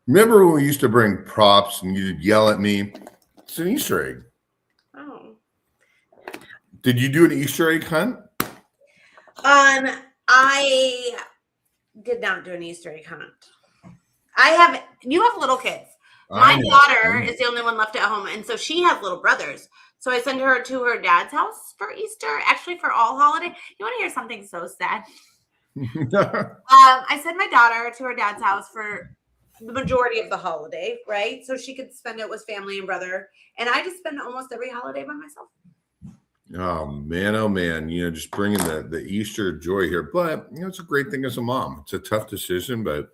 Remember when we used to bring props and you'd yell at me? It's an Easter egg. Oh. Did you do an Easter egg hunt? I did not do an Easter egg hunt. You have little kids. My daughter is the only one left at home, and so she has little brothers. So I send her to her dad's house for Easter, actually for all holiday. You want to hear something so sad? I sent my daughter to her dad's house for the majority of the holiday, right? So she could spend it with family and brother. And I just spend almost every holiday by myself. Oh man, just bringing the Easter joy here. But it's a great thing as a mom. It's a tough decision, but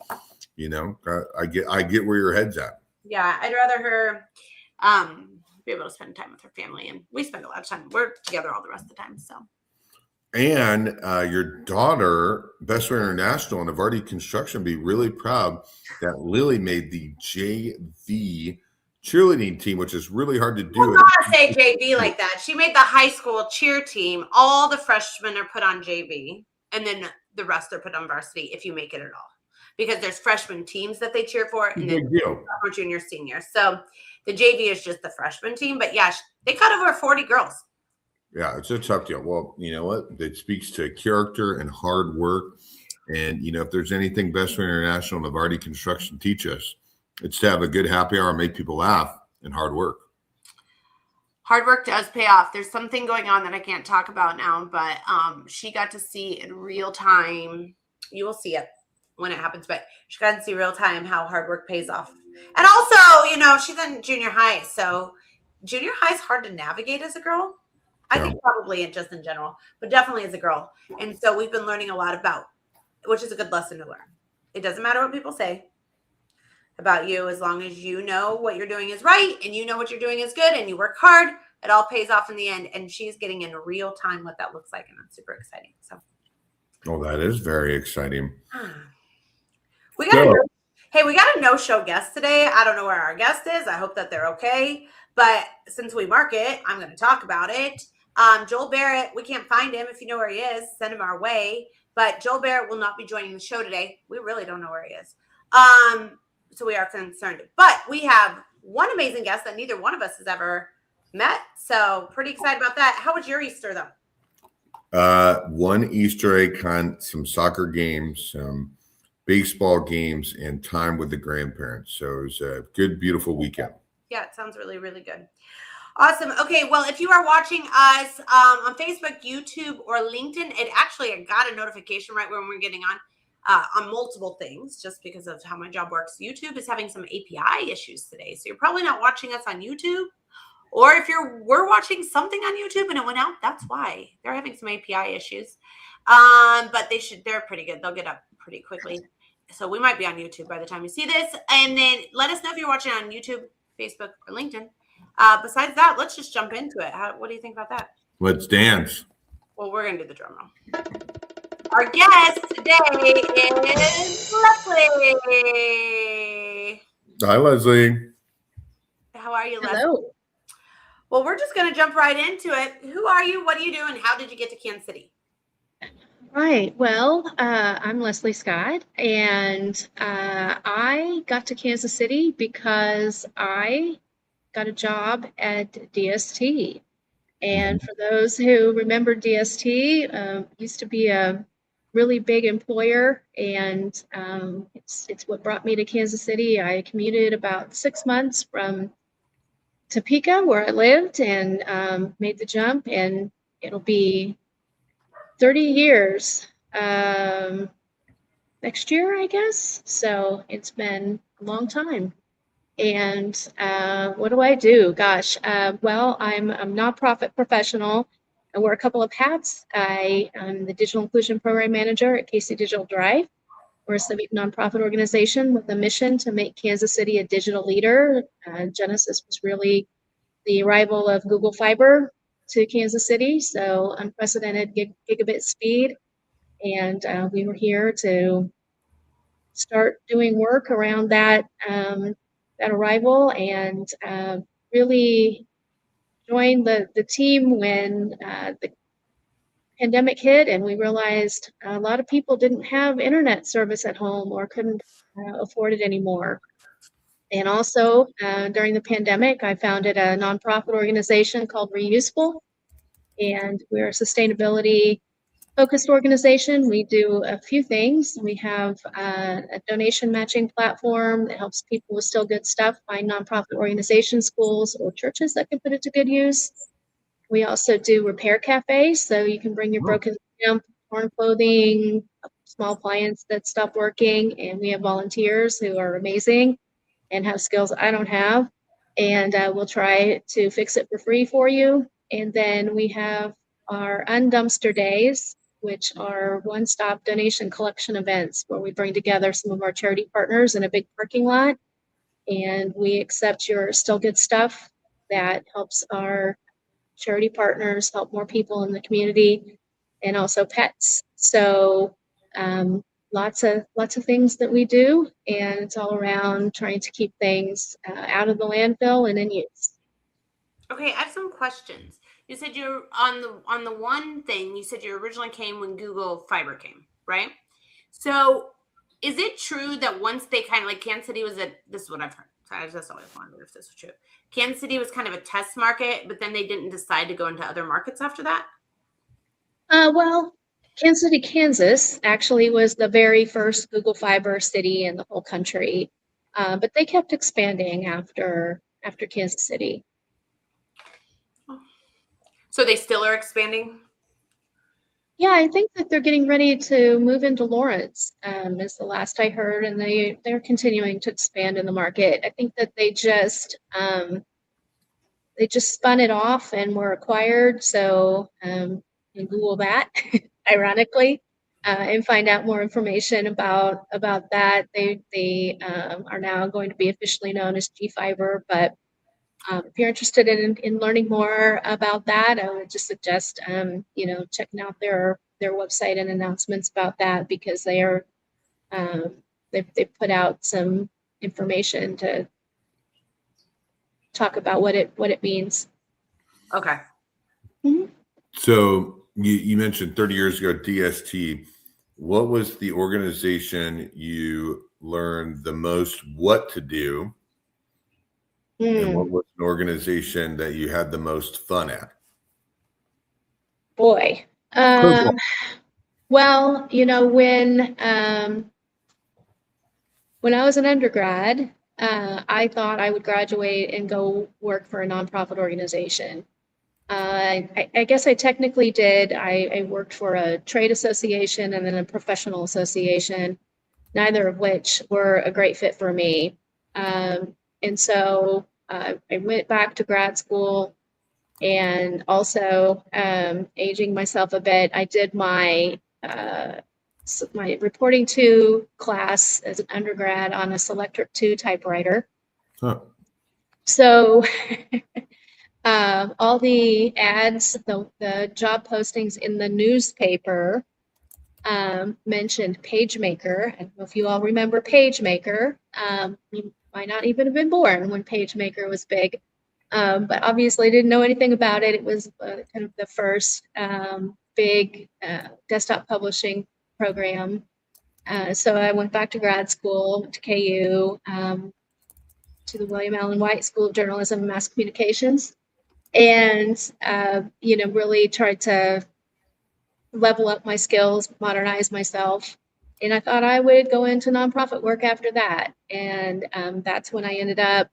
I get where your head's at. Yeah, I'd rather her be able to spend time with her family, and we spend a lot of time. We're together all the rest of the time. So. And your daughter, Bestway International and Navardi Construction, be really proud that Lily made the JV cheerleading team, which is really hard to do. Well, not say JV like that. She made the high school cheer team. All the freshmen are put on JV, and then the rest are put on varsity if you make it at all. Because there's freshman teams that they cheer for, and then junior, senior. So the JV is just the freshman team. But yeah, they cut over 40 girls. Yeah, it's a tough deal. Well, you know what? It speaks to character and hard work. And, if there's anything Bestway International and Navardi Construction teach us, it's to have a good happy hour, make people laugh, and hard work. Hard work does pay off. There's something going on that I can't talk about now, but she got to see in real time. You will see it when it happens, but she got to see real time how hard work pays off. And also, she's in junior high. So junior high is hard to navigate as a girl. I think probably just in general, but definitely as a girl. And so we've been learning a lot about, which is a good lesson to learn. It doesn't matter what people say about you, as long as you know what you're doing is right and you know what you're doing is good and you work hard, it all pays off in the end. And she's getting in real time what that looks like. And that's super exciting. So. Oh, that is very exciting. We got a no-show guest today. I don't know where our guest is. I hope that they're okay. But since we mark it, I'm going to talk about it. Joel Barrett, we can't find him. If you know where he is, send him our way. But Joel Barrett will not be joining the show today. We really don't know where he is. So we are concerned. But we have one amazing guest that neither one of us has ever met. So pretty excited about that. How was your Easter, though? One Easter egg hunt, some soccer games, some baseball games, and time with the grandparents. So it was a good, beautiful weekend. Yeah, it sounds really, really good. Awesome. Okay, well, if you are watching us on Facebook, YouTube, or LinkedIn, I got a notification right when we're getting on multiple things, just because of how my job works. YouTube is having some API issues today, so you're probably not watching us on YouTube. Or if we're watching something on YouTube and it went out, that's why they're having some API issues. But they're pretty good. They'll get up pretty quickly. So we might be on YouTube by the time you see this. And then let us know if you're watching on YouTube, Facebook, or LinkedIn. Besides that, let's just jump into it. What do you think about that? Let's dance. Well, we're going to do the drum roll. Our guest today is Leslie. Hi, Leslie. How are you, Leslie? Hello. Well, we're just going to jump right into it. Who are you? What do you do? And how did you get to Kansas City? Right. Well, I'm Leslie Scott, and I got to Kansas City because I got a job at DST. And for those who remember DST, used to be a really big employer, and it's what brought me to Kansas City. I commuted about 6 months from Topeka, where I lived, and made the jump, and it'll be 30 years next year, I guess. So it's been a long time. And what do I do? Gosh, well, I'm a nonprofit professional. I wear a couple of hats. I'm the Digital Inclusion Program Manager at KC Digital Drive. We're a civic nonprofit organization with a mission to make Kansas City a digital leader. Genesis was really the arrival of Google Fiber to Kansas City, so unprecedented gigabit speed. And we were here to start doing work around that arrival, and really joined the team when the pandemic hit, and we realized a lot of people didn't have internet service at home or couldn't afford it anymore. And also, during the pandemic, I founded a nonprofit organization called Reuseful, and we're a sustainability focused organization. We do a few things. We have a donation matching platform that helps people with still good stuff find nonprofit organizations, schools, or churches that can put it to good use. We also do repair cafes, so you can bring your broken lamp, torn clothing, a small appliance that stopped working, and we have volunteers who are amazing and have skills I don't have, and we'll try to fix it for free for you. And then we have our undumpster days, which are one-stop donation collection events where we bring together some of our charity partners in a big parking lot, and we accept your still good stuff that helps our charity partners help more people in the community, and also pets. So lots of things that we do, and it's all around trying to keep things out of the landfill and in use. Okay, I have some questions. You said you're on the one thing. You said you originally came when Google Fiber came, right? So, is it true that once they kind of like Kansas City was this is what I've heard. So I just always wondered if this was true. Kansas City was kind of a test market, but then they didn't decide to go into other markets after that. Well, Kansas City, Kansas actually was the very first Google Fiber city in the whole country, but they kept expanding after Kansas City. So they still are expanding? Yeah, I think that they're getting ready to move into Lawrence, is the last I heard, and they're continuing to expand in the market. I think that they just spun it off and were acquired. So you can Google that, ironically, and find out more information about that. They are now going to be officially known as G Fiber, but if you're interested in learning more about that, I would just suggest checking out their website and announcements about that, because they are they've put out some information to talk about what it means. Okay. Mm-hmm. So you mentioned 30 years ago, DST. What was the organization you learned the most what to do? And what was an organization that you had the most fun at? Boy. Well, when I was an undergrad, I thought I would graduate and go work for a nonprofit organization. I guess I technically did. I worked for a trade association and then a professional association, neither of which were a great fit for me. And so I went back to grad school, and also aging myself a bit, I did my reporting to class as an undergrad on a Selectric 2 typewriter. Huh. So all the ads, the job postings in the newspaper mentioned PageMaker. I don't know if you all remember PageMaker. You might not even have been born when PageMaker was big, but obviously didn't know anything about it. It was kind of the first big desktop publishing program. So I went back to grad school, to KU, to the William Allen White School of Journalism and Mass Communications, and really tried to level up my skills, modernize myself. And I thought I would go into nonprofit work after that. And that's when I ended up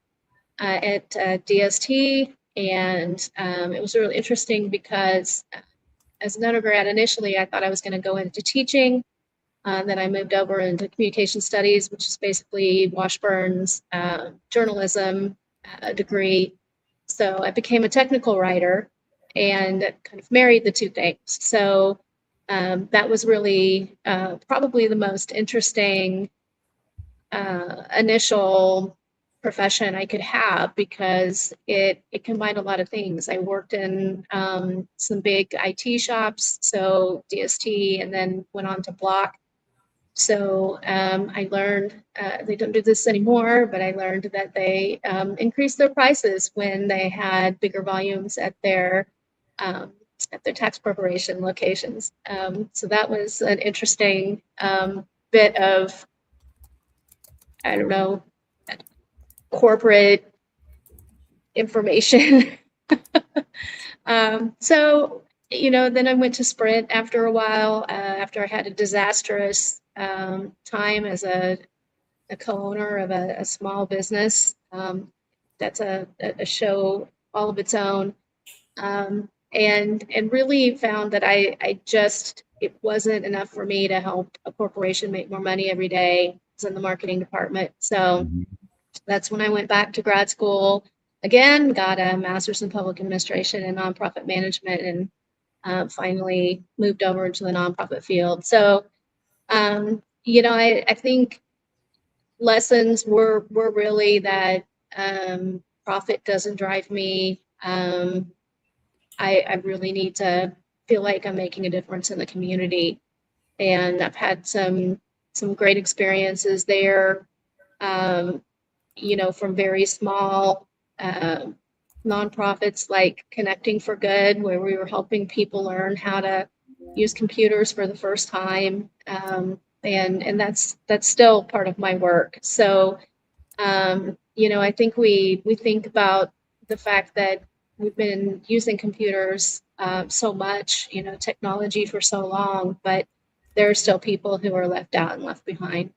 at DST. And it was really interesting because as an undergrad, initially, I thought I was going to go into teaching. Then I moved over into communication studies, which is basically Washburn's journalism degree. So I became a technical writer and kind of married the two things. So that was really probably the most interesting initial profession I could have, because it combined a lot of things. I worked in some big IT shops, so DST, and then went on to Block. So I learned, they don't do this anymore, but I learned that they increased their prices when they had bigger volumes at their tax preparation locations. So that was an interesting bit of, I don't know, corporate information. So, then I went to Sprint after a while, after I had a disastrous time as a co-owner of a small business. That's a show all of its own. And really found that it wasn't enough for me to help a corporation make more money every day. I was in the marketing department. So that's when I went back to grad school again, got a master's in public administration and nonprofit management, and finally moved over into the nonprofit field. So, I think lessons were really that profit doesn't drive me. I really need to feel like I'm making a difference in the community, and I've had some great experiences there. From very small nonprofits like Connecting for Good, where we were helping people learn how to use computers for the first time, and that's still part of my work. So, I think we think about the fact that we've been using computers so much, technology for so long, but there are still people who are left out and left behind.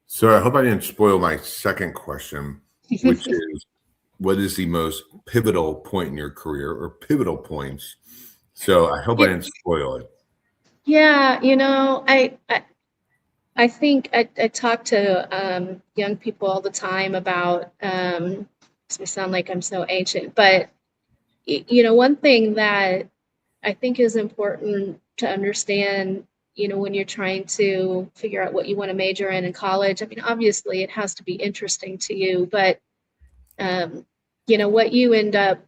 So I hope I didn't spoil my second question, which is, what is the most pivotal point in your career, or pivotal points? So I hope I didn't spoil it. Yeah, I think I talk to young people all the time about, makes me sound like I'm so ancient, but one thing that I think is important to understand, when you're trying to figure out what you want to major in college. I mean, obviously it has to be interesting to you, but what you end up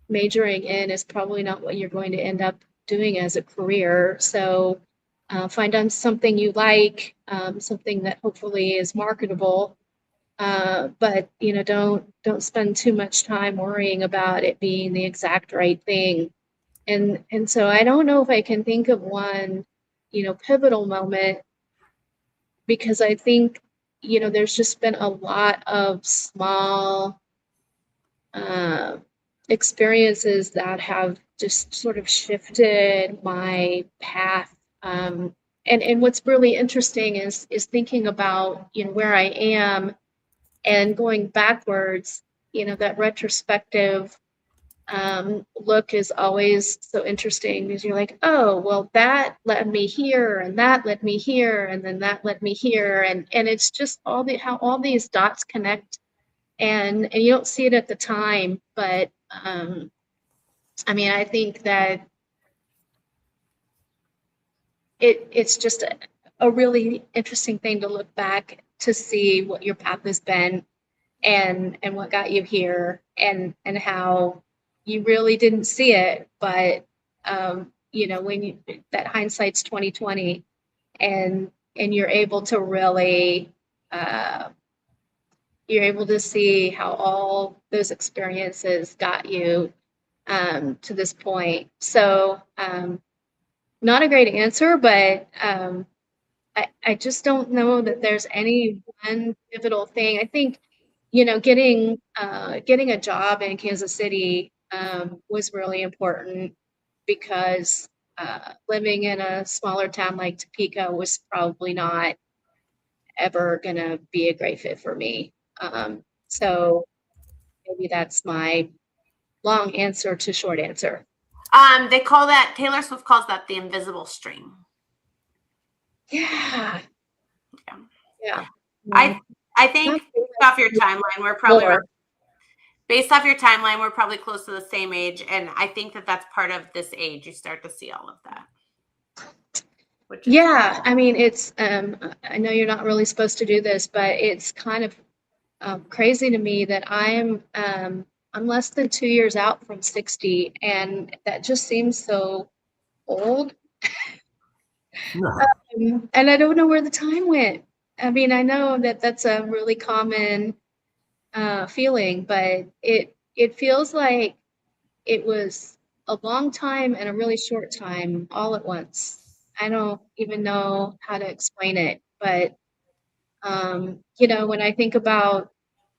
majoring in is probably not what you're going to end up doing as a career. So find on something you like, something that hopefully is marketable, but don't spend too much time worrying about it being the exact right thing. And so I don't know if I can think of one, pivotal moment, because I think, there's just been a lot of small experiences that have just sort of shifted my path. And what's really interesting is thinking about, where I am and going backwards. That retrospective look is always so interesting, because you're like, oh, well, that led me here, and that led me here, and then that led me here, and it's just how all these dots connect, and you don't see it at the time, but I mean, I think that it's just a really interesting thing to look back to see what your path has been, and what got you here, and how you really didn't see it, but when that hindsight's 2020, and you're able to really you're able to see how all those experiences got you to this point. So not a great answer, but I just don't know that there's any one pivotal thing. I think, getting a job in Kansas City was really important, because living in a smaller town like Topeka was probably not ever going to be a great fit for me. So maybe that's my long answer to short answer. Taylor Swift calls that the invisible string. Yeah. I think based off your timeline, we're probably close to the same age, and I think that that's part of this age. You start to see all of that. Yeah, I mean, it's I know you're not really supposed to do this, but it's kind of crazy to me that I'm less than 2 years out from 60, and that just seems so old. And I don't know where the time went. I mean, I know that that's a really common feeling, but it feels like it was a long time and a really short time all at once. I don't even know how to explain it, but When I think about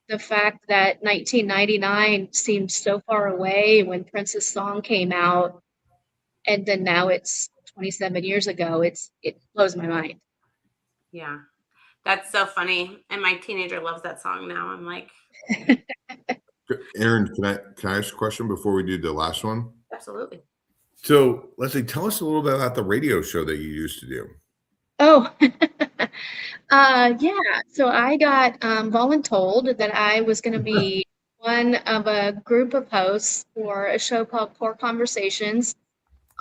the fact that 1999 seemed so far away when Prince's song came out, and then now it's 27 years ago, it blows my mind. Yeah. That's so funny. And my teenager loves that song now. I'm like, Aaron, can I ask a question before we do the last one? absolutely. So, Leslie, tell us a little bit about the radio show that you used to do. Oh, yeah. So I got voluntold that I was going to be one of a group of hosts for a show called Core Conversations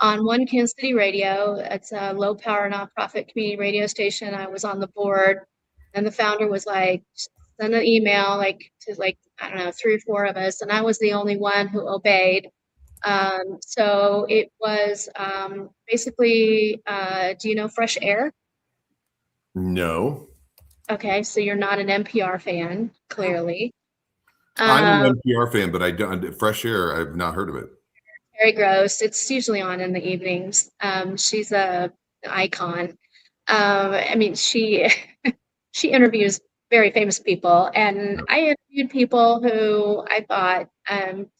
on One Kansas City Radio. It's a low power nonprofit community radio station. I was on the board, and the founder was like, send an email to I don't know, 3 or 4 of us, and I was the only one who obeyed. So it was basically, do you know Fresh Air? No. Okay, so you're not an NPR fan, clearly. I'm an NPR fan, but I don't. Fresh Air, I've not heard of it. Very gross. It's usually on in the evenings. She's an icon. I mean, she interviews very famous people, and I interviewed people who I thought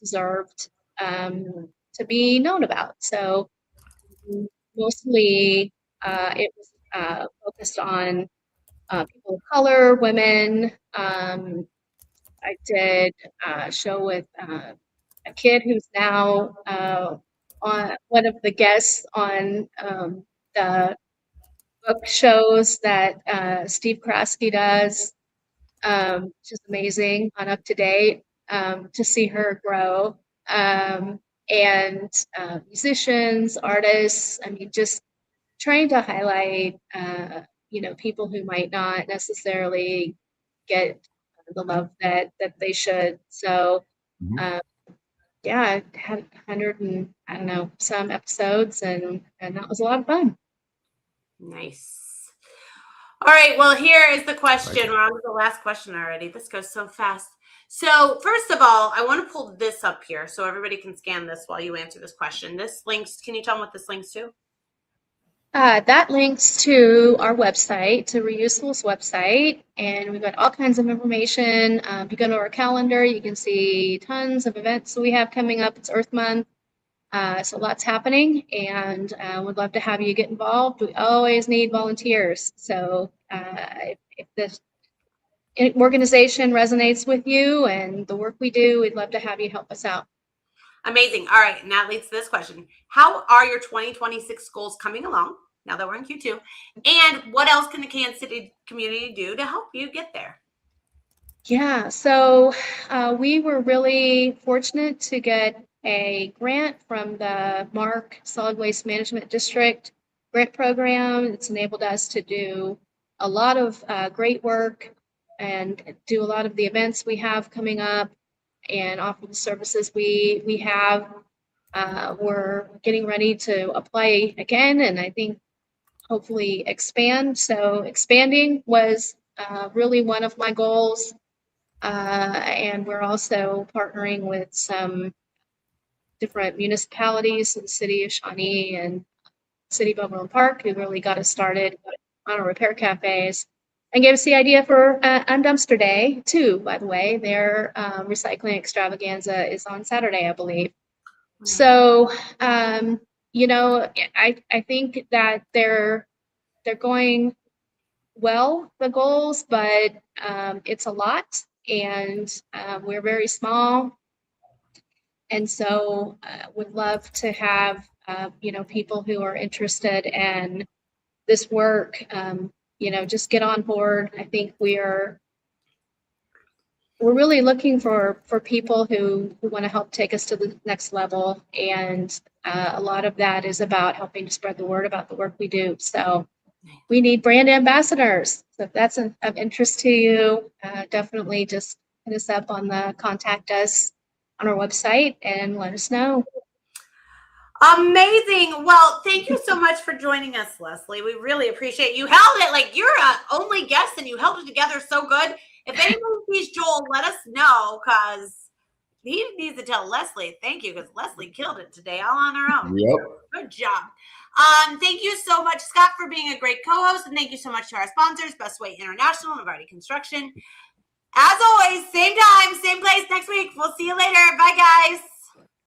deserved to be known about. So mostly it was focused on people of color, women. I did a show with a kid who's now on one of the guests on the book shows that Steve Kraske does, which is amazing on Up to Date, to see her grow. And musicians, artists, I mean, just trying to highlight, people who might not necessarily get the love that they should. So, yeah, I had 100 and I don't know, some episodes, and that was a lot of fun. Nice. All right. Well, here is the question. We're on to the last question already. This goes so fast. So first of all, I want to pull this up here so everybody can scan this while you answer this question. This links, can you tell them what this links to? That links to our website, to Reuseful's website, and we've got all kinds of information. If you go to our calendar, you can see tons of events that we have coming up. It's Earth Month, so lots happening, and would love to have you get involved. We always need volunteers, so if this organization resonates with you and the work we do, we'd love to have you help us out. Amazing. All right. And that leads to this question. How are your 2026 goals coming along now that we're in Q2? And what else can the Kansas City community do to help you get there? Yeah, so we were really fortunate to get a grant from the MARC Solid Waste Management District grant program. It's enabled us to do a lot of great work and do a lot of the events we have coming up and offer the services we have. We're getting ready to apply again, and I think hopefully expand. So expanding was really one of my goals. And we're also partnering with some different municipalities in the city of Shawnee and City of Overland Park, who really got us started on our repair cafes and gave us the idea for Undumpster Day too, by the way. Their recycling extravaganza is on Saturday, I believe. So, I think that they're going well, the goals, but it's a lot, and we're very small. And so would love to have, people who are interested in this work, just get on board. I think we're really looking for people who want to help take us to the next level. And a lot of that is about helping to spread the word about the work we do. So we need brand ambassadors. So if that's of interest to you, definitely just hit us up on the contact us on our website and let us know. Amazing. Well, thank you so much for joining us, Leslie. We really appreciate you. Held it like you're an only guest and you held it together so good. If anyone sees Joel, let us know, because he needs to tell Leslie thank you, because Leslie killed it today all on her own. Yep. Good job. Thank you so much, Scott, for being a great co-host, and thank you so much to our sponsors, Bestway International and Vardy Construction. As always, same time, same place next week. We'll see you later. Bye, guys.